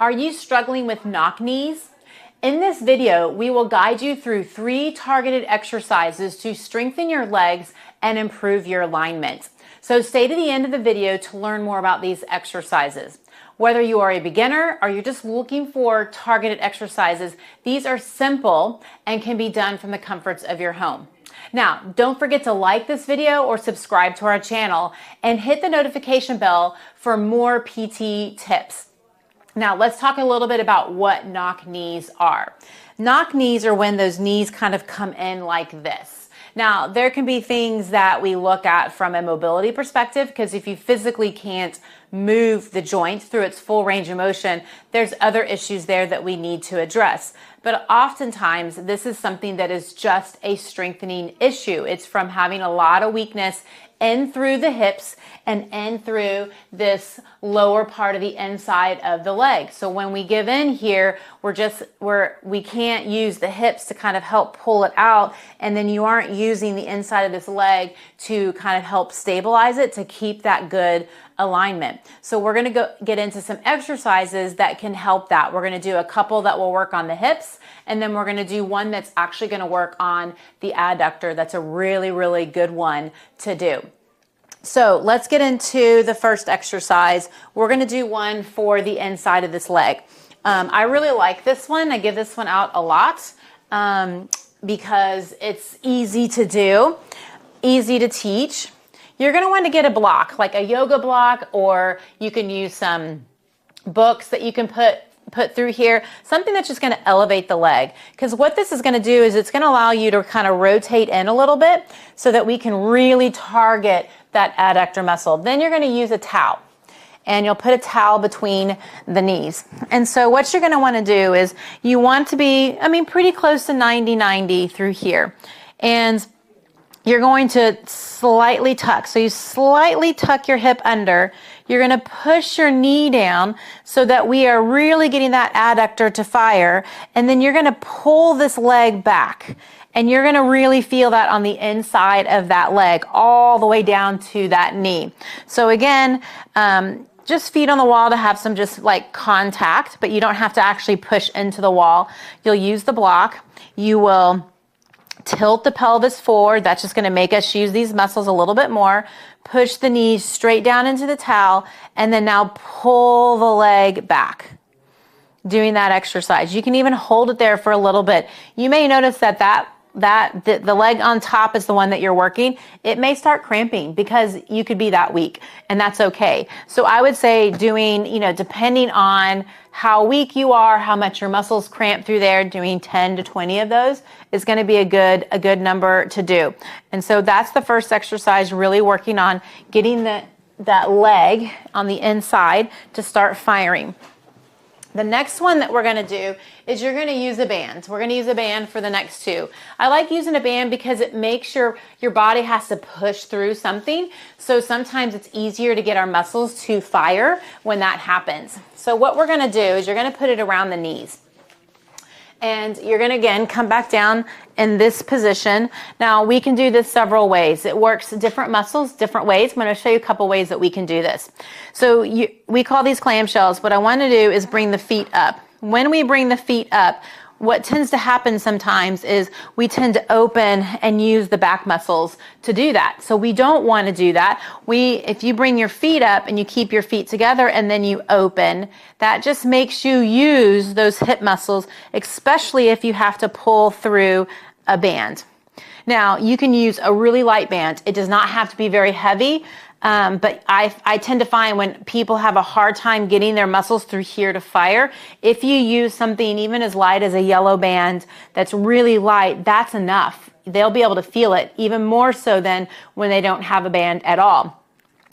Are you struggling with knock knees? In this video, we will guide you through 3 targeted exercises to strengthen your legs and improve your alignment. So stay to the end of the video to learn more about these exercises. Whether you are a beginner or you're just looking for targeted exercises, these are simple and can be done from the comforts of your home. Now, don't forget to like this video or subscribe to our channel and hit the notification bell for more PT tips. Now, let's talk a little bit about what knock knees are. Knock knees are when those knees kind of come in like this. Now, there can be things that we look at from a mobility perspective, because if you physically can't move the joint through its full range of motion, there's other issues there that we need to address. But oftentimes, this is something that is just a strengthening issue. It's from having a lot of weakness in through the hips and in through this lower part of the inside of the leg. So when we give in here, we can't use the hips to kind of help pull it out, and then you aren't using the inside of this leg to kind of help stabilize it to keep that good alignment. So we're going to get into some exercises that can help that. We're going to do a couple that will work on the hips, and then we're going to do one that's actually going to work on the adductor. That's a really, really good one to do. So let's get into the first exercise. We're going to do one for the inside of this leg. I really like this one. I give this one out a lot because it's easy to do, easy to teach. You're going to want to get a block, like a yoga block, or you can use some books that you can put through here, something that's just going to elevate the leg. Because what this is going to do is it's going to allow you to kind of rotate in a little bit so that we can really target that adductor muscle. Then you're going to use a towel, and you'll put a towel between the knees. And so what you're going to want to do is you want to be, pretty close to 90-90 through here. And you're going to slightly tuck. So you slightly tuck your hip under. You're going to push your knee down so that we are really getting that adductor to fire. And then you're going to pull this leg back. And you're going to really feel that on the inside of that leg, all the way down to that knee. So again, just feet on the wall to have some just like contact, but you don't have to actually push into the wall. You'll use the block. You will tilt the pelvis forward. That's just going to make us use these muscles a little bit more. Push the knees straight down into the towel, and then now pull the leg back. Doing that exercise. You can even hold it there for a little bit. You may notice that the leg on top is the one that you're working. It may start cramping because you could be that weak, and that's okay. So I would say doing, depending on how weak you are, how much your muscles cramp through there, doing 10 to 20 of those is going to be a good number to do. And so that's the first exercise, really working on getting that leg on the inside to start firing. The next one that we're going to do is you're going to use a band. We're going to use a band for the next 2. I like using a band because it makes sure your body has to push through something. So sometimes it's easier to get our muscles to fire when that happens. So what we're going to do is you're going to put it around the knees. And you're going to, again, come back down in this position. Now, we can do this several ways. It works different muscles, different ways. I'm going to show you a couple ways that we can do this. So we call these clamshells. What I want to do is bring the feet up. When we bring the feet up, what tends to happen sometimes is we tend to open and use the back muscles to do that. So we don't want to do that. If you bring your feet up and you keep your feet together and then you open, that just makes you use those hip muscles, especially if you have to pull through a band. Now, you can use a really light band. It does not have to be very heavy. But I tend to find when people have a hard time getting their muscles through here to fire, if you use something even as light as a yellow band that's really light, that's enough. They'll be able to feel it even more so than when they don't have a band at all.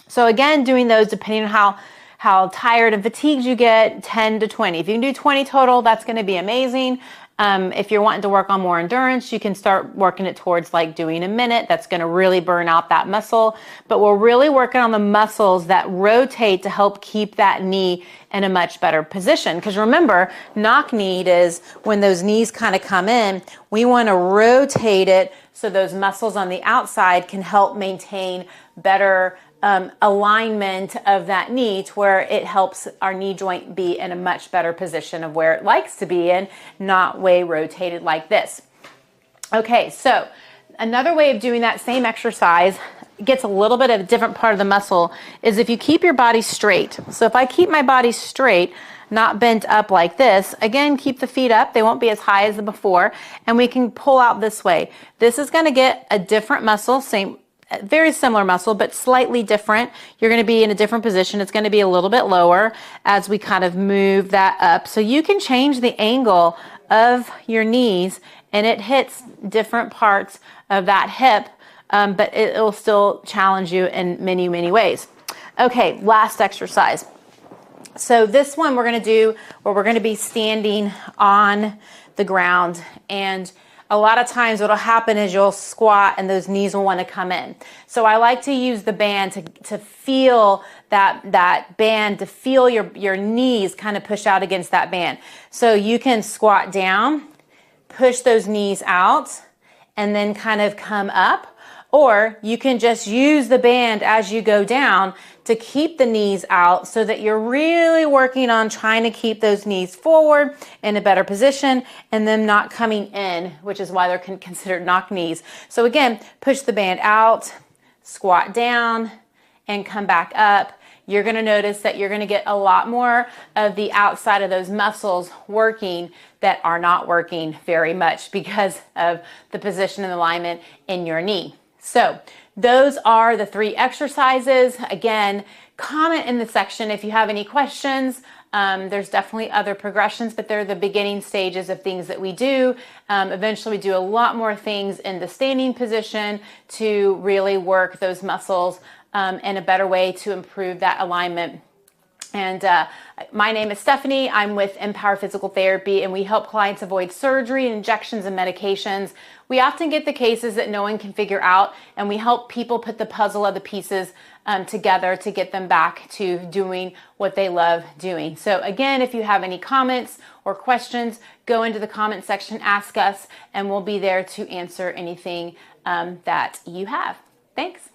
So again, doing those depending on how tired and fatigued you get, 10 to 20. If you can do 20 total, that's going to be amazing. If you're wanting to work on more endurance, you can start working it towards like doing a minute. That's going to really burn out that muscle. But we're really working on the muscles that rotate to help keep that knee in a much better position. Because remember, knock knee is when those knees kind of come in, we want to rotate it so those muscles on the outside can help maintain better alignment of that knee to where it helps our knee joint be in a much better position of where it likes to be in, not way rotated like this. Okay, so another way of doing that same exercise gets a little bit of a different part of the muscle is if you keep your body straight. So if I keep my body straight, not bent up like this, again, keep the feet up. They won't be as high as the before, and we can pull out this way. This is going to get a different muscle, same, very similar muscle, but slightly different. You're going to be in a different position. It's going to be a little bit lower as we kind of move that up. So you can change the angle of your knees and it hits different parts of that hip, but it will still challenge you in many, many ways. Okay, last exercise. So this one we're going to do where we're going to be standing on the ground, and a lot of times what'll happen is you'll squat and those knees will want to come in. So I like to use the band to feel that band, to feel your knees kind of push out against that band. So you can squat down, push those knees out, and then kind of come up. Or you can just use the band as you go down to keep the knees out so that you're really working on trying to keep those knees forward in a better position and them not coming in, which is why they're considered knock knees. So again, push the band out, squat down, and come back up. You're going to notice that you're going to get a lot more of the outside of those muscles working that are not working very much because of the position and alignment in your knee. So those are the 3 exercises. Again, comment in the section if you have any questions. There's definitely other progressions, but they're the beginning stages of things that we do. Eventually we do a lot more things in the standing position to really work those muscles in a better way to improve that alignment. And my name is Stephanie. I'm with Empower Physical Therapy, and we help clients avoid surgery, injections, and medications. We often get the cases that no one can figure out, and we help people put the puzzle of the pieces together to get them back to doing what they love doing. So again, if you have any comments or questions, go into the comment section, ask us, and we'll be there to answer anything that you have. Thanks.